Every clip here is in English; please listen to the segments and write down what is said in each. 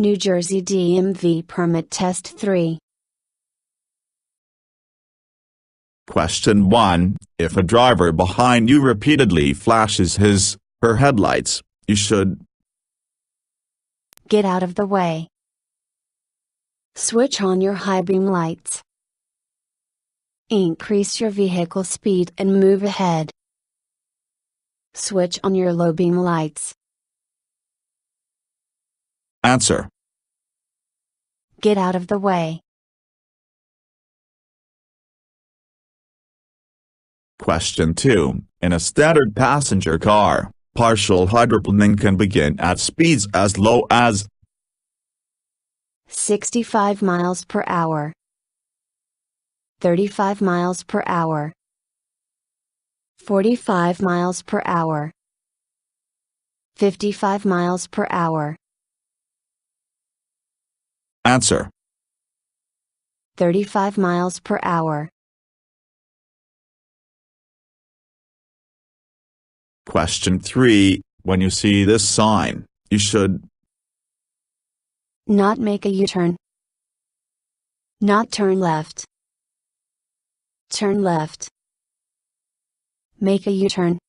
New Jersey DMV Permit Test 3. Question 1. If a driver behind you repeatedly flashes his/her headlights, you should Get out of the way. Switch on your high beam lights. Increase your vehicle speed and move ahead. Switch on your low beam lights. answer. Get out of the way. Question 2. In a standard passenger car, partial hydroplaning can begin at speeds as low as 65 miles per hour, 35 miles per hour, 45 miles per hour, 55 miles per hour. answer. 35 miles per hour. Question 3. When you see this sign, you should Not make a U-turn. Not turn left. Turn left. Make a U-turn.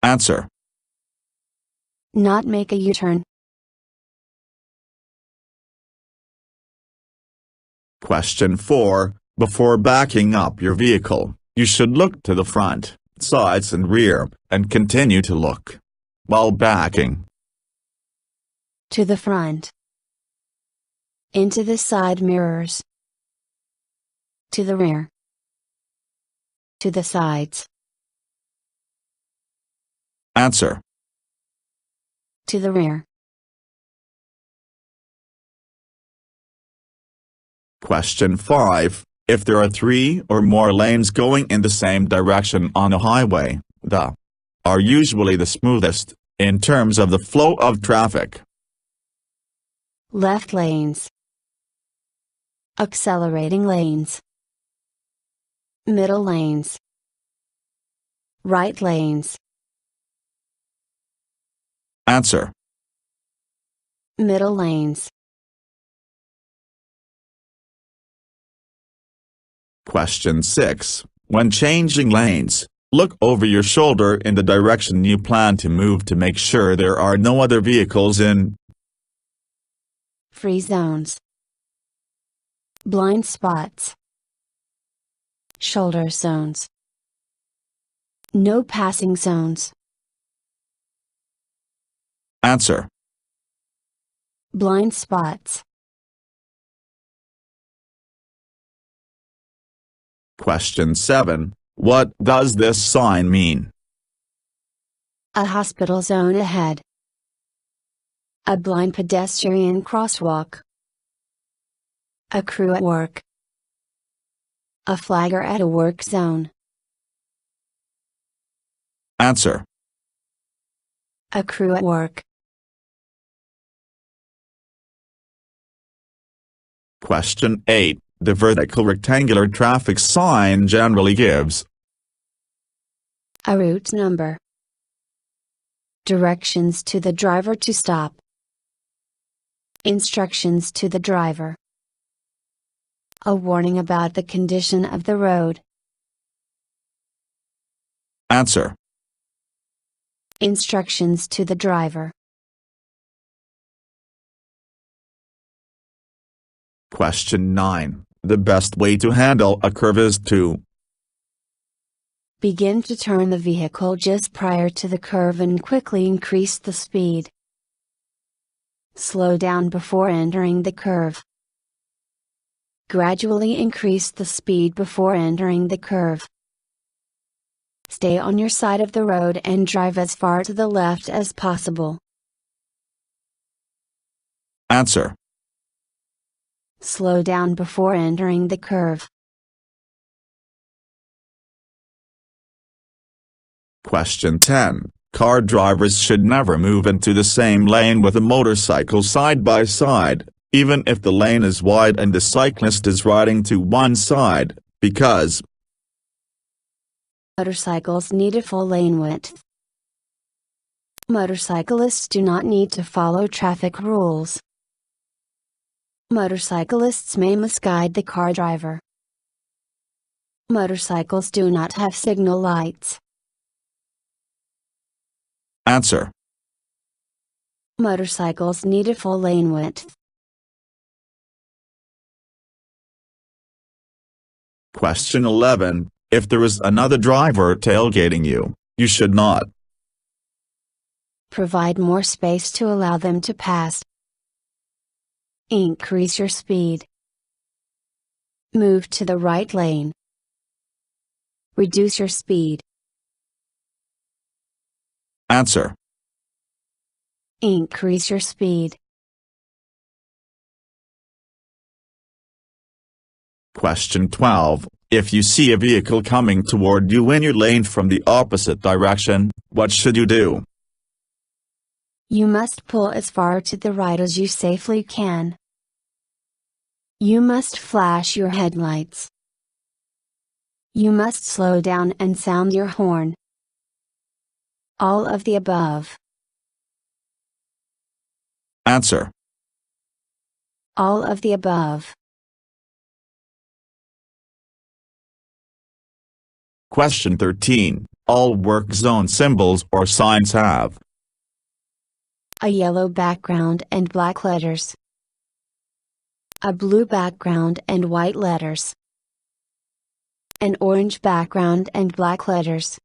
answer. Not make a U-turn. Question 4. Before backing up your vehicle, you should look to the front, sides and rear, and continue to look while backing. To the front. Into the side mirrors. To the rear. To the sides. Answer. To the rear. Question 5. If there are 3 or more lanes going in the same direction on a highway, the are usually the smoothest, in terms of the flow of traffic. Left lanes. Accelerating lanes. Middle lanes. Right lanes. Answer. Middle lanes. Question 6. When changing lanes, look over your shoulder in the direction you plan to move to make sure there are no other vehicles in Free zones. Blind spots. Shoulder zones. No passing zones. Answer. Blind spots. Question 7. What does this sign mean? A hospital zone ahead. A blind pedestrian crosswalk. A crew at work. A flagger at a work zone. Answer. A crew at work. Question 8. The vertical rectangular traffic sign generally gives A route number. Directions to the driver to stop. Instructions to the driver. A warning about the condition of the road. Answer. Instructions to the driver. Question 9. The best way to handle a curve is to Begin to turn the vehicle just prior to the curve and quickly increase the speed. Slow down before entering the curve. Gradually increase the speed before entering the curve. Stay on your side of the road and drive as far to the left as possible. Answer. Slow down before entering the curve. Question 10. Car drivers should never move into the same lane with a motorcycle side by side, even if the lane is wide and the cyclist is riding to one side, because Motorcycles need a full lane width. Motorcyclists do not need to follow traffic rules. Motorcyclists may misguide the car driver. Motorcycles do not have signal lights. Answer. Motorcycles need a full lane width. Question 11. If there is another driver tailgating you, you should not provide more space to allow them to pass. Increase your speed. Move to the right lane. Reduce your speed. Answer. Increase your speed. Question 12. If you see a vehicle coming toward you in your lane from the opposite direction, what should you do? You must pull as far to the right as you safely can. You must flash your headlights. You must slow down and sound your horn. All of the above. Answer. All of the above. Question 13. All work zone symbols or signs have a yellow background and black letters, a blue background and white letters, an orange background and black letters,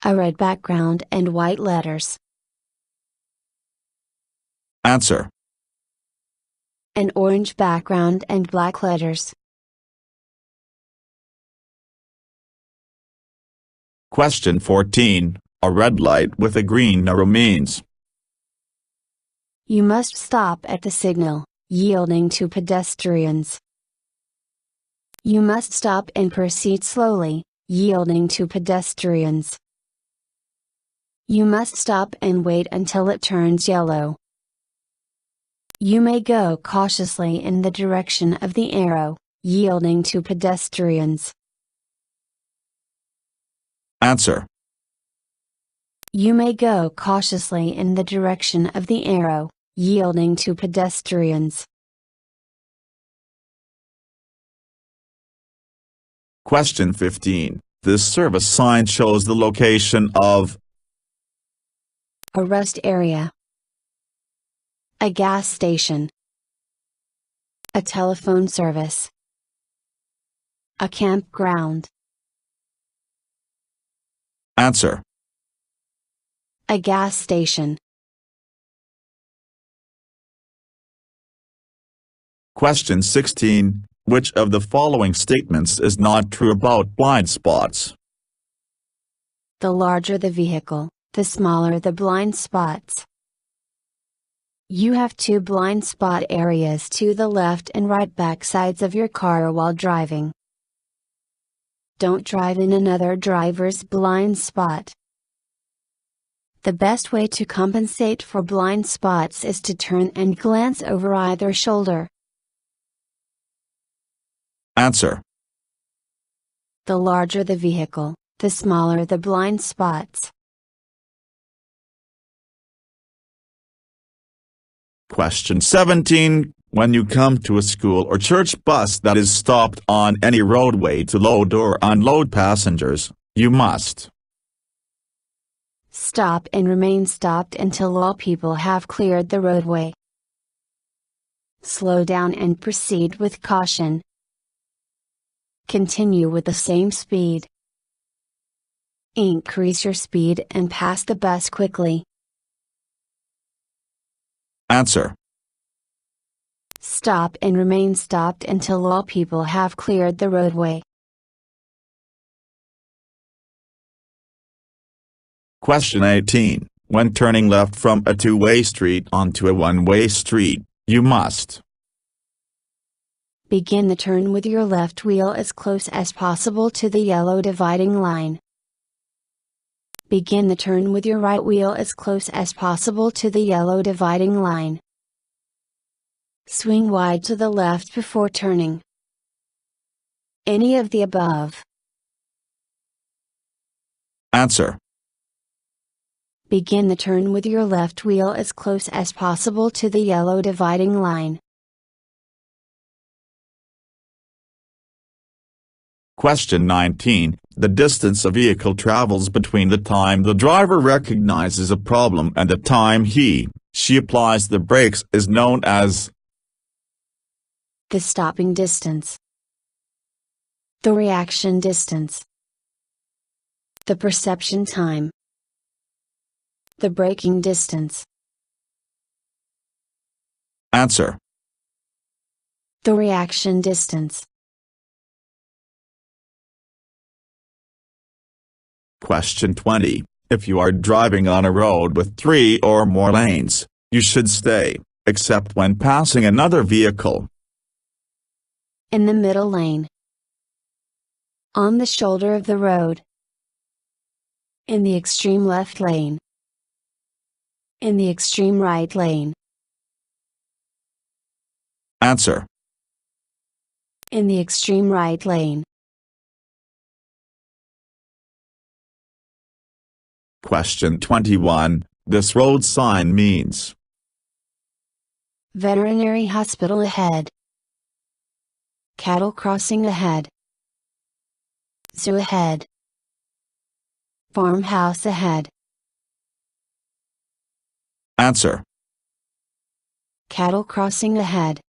a red background and white letters. Answer. An orange background and black letters. Question 14. A red light with a green arrow means you must stop at the signal, yielding to pedestrians. You must stop and proceed slowly, yielding to pedestrians. You must stop and wait until it turns yellow. You may go cautiously in the direction of the arrow, yielding to pedestrians. Answer. You may go cautiously in the direction of the arrow, yielding to pedestrians. Question 15. This service sign shows the location of a rest area, a gas station, a telephone service, a campground. Answer. A gas station. Question 16. Which of the following statements is not true about blind spots? The larger the vehicle, the smaller the blind spots. You have two blind spot areas to the left and right back sides of your car while driving. Don't drive in another driver's blind spot. The best way to compensate for blind spots is to turn and glance over either shoulder. Answer. The larger the vehicle, the smaller the blind spots. Question 17. When you come to a school or church bus that is stopped on any roadway to load or unload passengers, you must stop and remain stopped until all people have cleared the roadway. Slow down and proceed with caution. Continue with the same speed. Increase your speed and pass the bus quickly. Answer. Stop and remain stopped until all people have cleared the roadway. Question 18. When turning left from a two-way street onto a one-way street, you must begin the turn with your left wheel as close as possible to the yellow dividing line. Begin the turn with your right wheel as close as possible to the yellow dividing line. Swing wide to the left before turning. Any of the above. Answer. Begin the turn with your left wheel as close as possible to the yellow dividing line. Question 19. The distance a vehicle travels between the time the driver recognizes a problem and the time she applies the brakes is known as the stopping distance, the reaction distance, the perception time, the braking distance. Answer: the reaction distance. Question 20. If you are driving on a road with 3 or more lanes, you should stay, except when passing another vehicle. In the middle lane. On the shoulder of the road. In the extreme left lane. In the extreme right lane. Answer: in the extreme right lane. Question 21. This road sign means veterinary hospital ahead, cattle crossing ahead, zoo ahead, farmhouse ahead. Answer: cattle crossing ahead.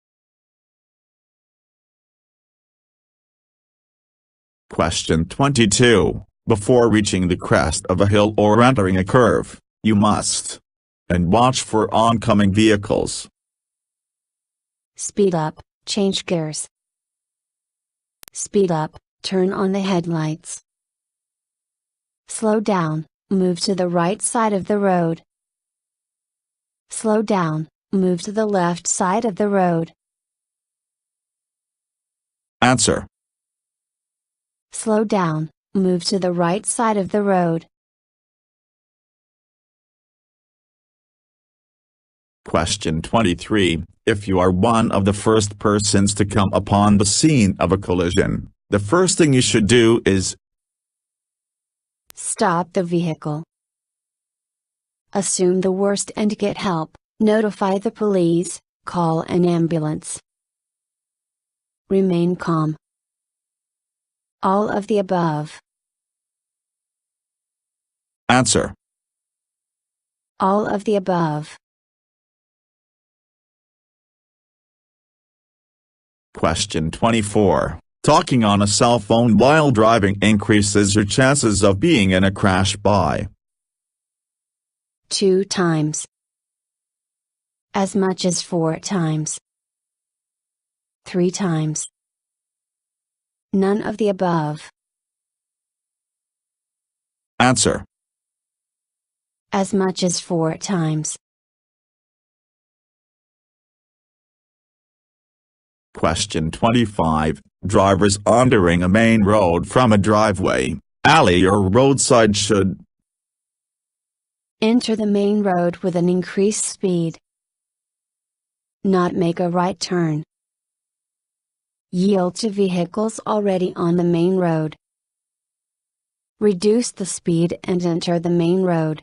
Question 22. Before reaching the crest of a hill or entering a curve, you must and watch for oncoming vehicles. Speed up, change gears. Speed up, turn on the headlights. Slow down, move to the right side of the road. Slow down, move to the left side of the road. Answer: slow down, move to the right side of the road. Question 23. If you are one of the first persons to come upon the scene of a collision, the first thing you should do is stop the vehicle. Assume the worst and get help, notify the police, call an ambulance. Remain calm. All of the above. Answer: all of the above. Question 24. Talking on a cell phone while driving increases your chances of being in a crash by 2 times. As much as 4 times. 3 times. None of the above. Answer: as much as 4 times. Question 25. Drivers entering a main road from a driveway, alley or roadside should enter the main road with an increased speed. Not make a right turn. Yield to vehicles already on the main road. Reduce the speed and enter the main road.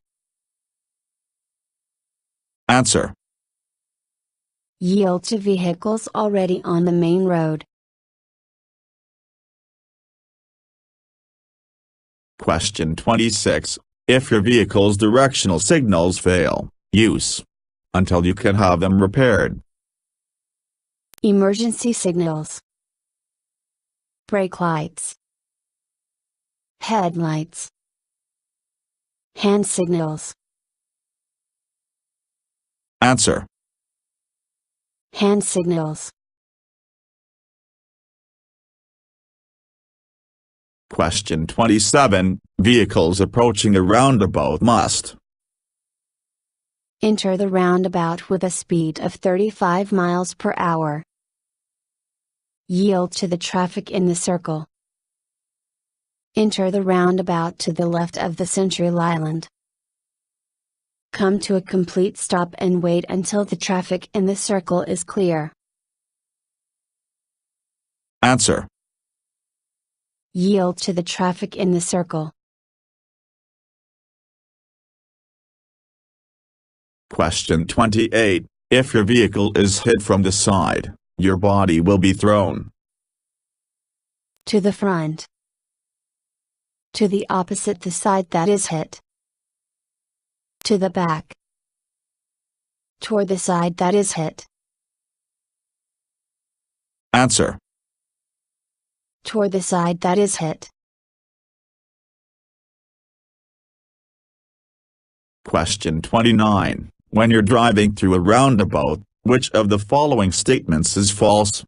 Answer: yield to vehicles already on the main road. Question 26. If your vehicle's directional signals fail, use until you can have them repaired. Emergency signals. Brake lights. Headlights. Hand signals. Answer: hand signals. Question 27. Vehicles approaching a roundabout must enter the roundabout with a speed of 35 miles per hour. Yield to the traffic in the circle. Enter the roundabout to the left of the Central Island. Come to a complete stop and wait until the traffic in the circle is clear. Answer: yield to the traffic in the circle. Question 28. If your vehicle is hit from the side, your body will be thrown to the front, to the opposite the side that is hit, to the back, toward the side that is hit. Answer. Toward the side that is hit. Question 29. When you're driving through a roundabout, which of the following statements is false?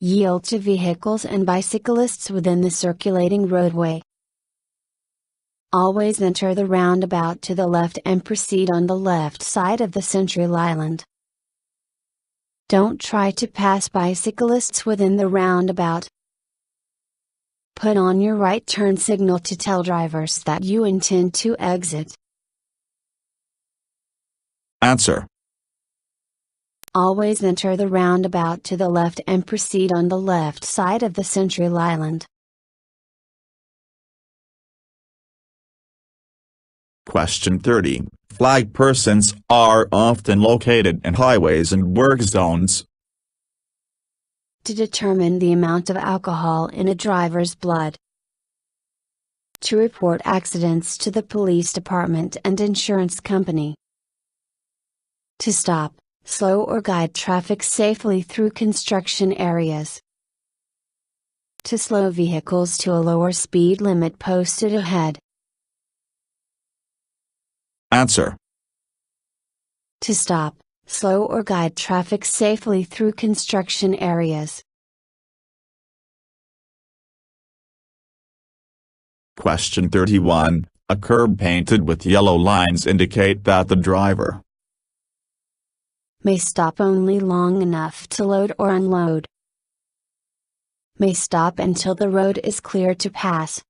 Yield to vehicles and bicyclists within the circulating roadway. Always enter the roundabout to the left and proceed on the left side of the central island. Don't try to pass bicyclists within the roundabout. Put on your right turn signal to tell drivers that you intend to exit. Answer. Always enter the roundabout to the left and proceed on the left side of the central island. Question 30. Flag persons are often located in highways and work zones to determine the amount of alcohol in a driver's blood, to report accidents to the police department and insurance company, to stop, slow or guide traffic safely through construction areas, to slow vehicles to a lower speed limit posted ahead. Answer. To stop, slow or guide traffic safely through construction areas. Question 31. A curb painted with yellow lines indicate that the driver may stop only long enough to load or unload. May stop until the road is clear to pass.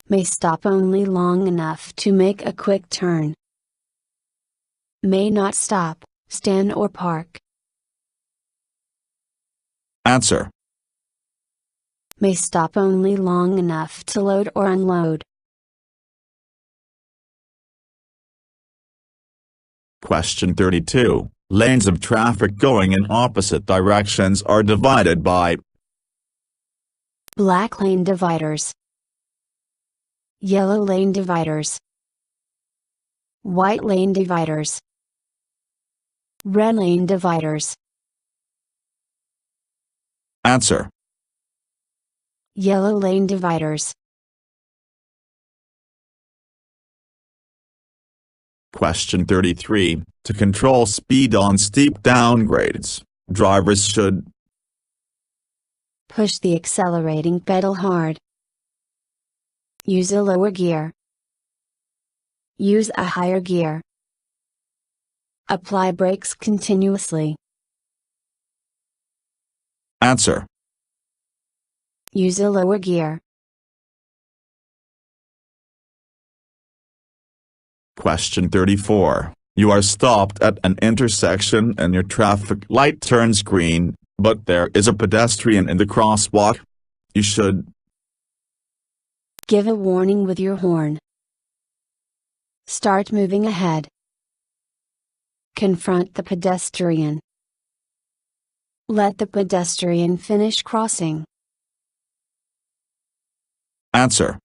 May stop only long enough to make a quick turn. May not stop, stand or park. Answer. May stop only long enough to load or unload. Question 32. Lanes of traffic going in opposite directions are divided by black lane dividers, yellow lane dividers, white lane dividers, red lane dividers. Answer. Yellow lane dividers. Question 33. To control speed on steep downgrades, drivers should push the accelerating pedal hard. Use a lower gear. Use a higher gear. Apply brakes continuously. Answer. Use a lower gear. Question 34. You are stopped at an intersection and your traffic light turns green, but there is a pedestrian in the crosswalk. You should give a warning with your horn. Start moving ahead. Confront the pedestrian. Let the pedestrian finish crossing. Answer.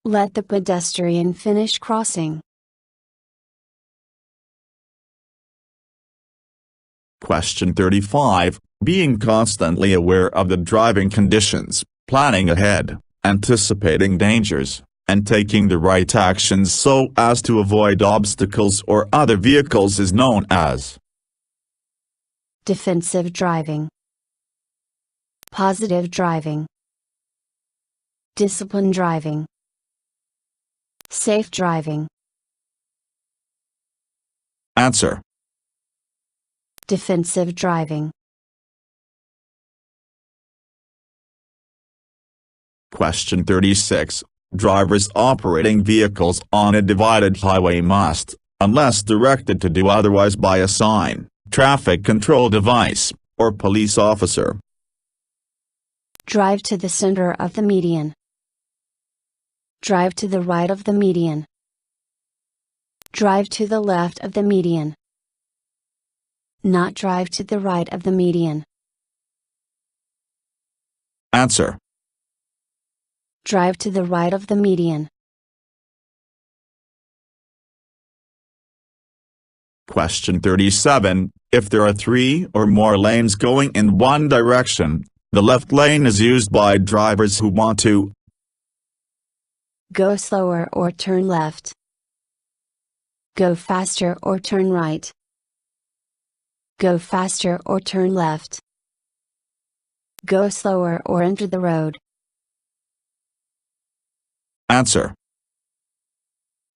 Let the pedestrian finish crossing. Question 35. Being constantly aware of the driving conditions, planning ahead, anticipating dangers, and taking the right actions so as to avoid obstacles or other vehicles is known as defensive driving, positive driving, disciplined driving, safe driving. Answer. Defensive driving. Question 36. Drivers operating vehicles on a divided highway must, unless directed to do otherwise by a sign, traffic control device, or police officer, drive to the center of the median. Drive to the right of the median. Drive to the left of the median. Not drive to the right of the median. Answer. Drive to the right of the median. Question 37. If there are 3 or more lanes going in one direction, the left lane is used by drivers who want to go slower or turn left. Go faster or turn right. Go faster or turn left. Go slower or enter the road. Answer.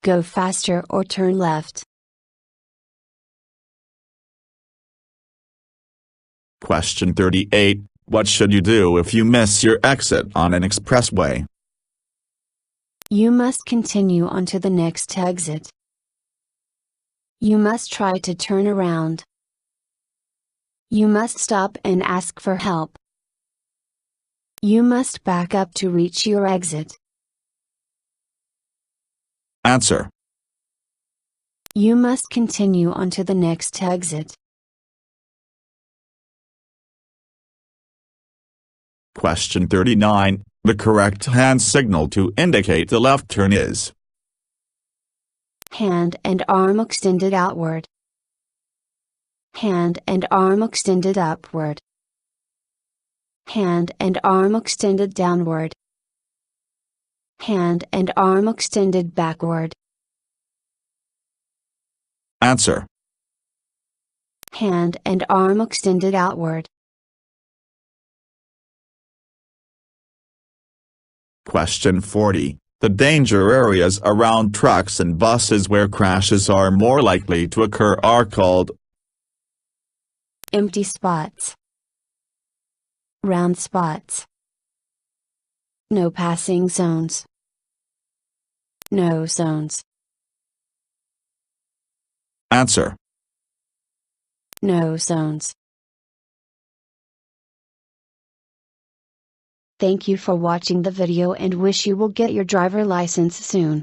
Go faster or turn left. Question 38. What should you do if you miss your exit on an expressway? You must continue on to the next exit. You must try to turn around. You must stop and ask for help. You must back up to reach your exit. Answer. You must continue on to the next exit. Question 39. The correct hand signal to indicate the left turn is hand and arm extended outward. Hand and arm extended upward. Hand and arm extended downward. Hand and arm extended backward. Answer. Hand and arm extended outward. Question 40. The danger areas around trucks and buses where crashes are more likely to occur are called empty spots. Round spots. No passing zones. No zones. Answer. No zones. Thank you for watching the video and wish you will get your driver license soon.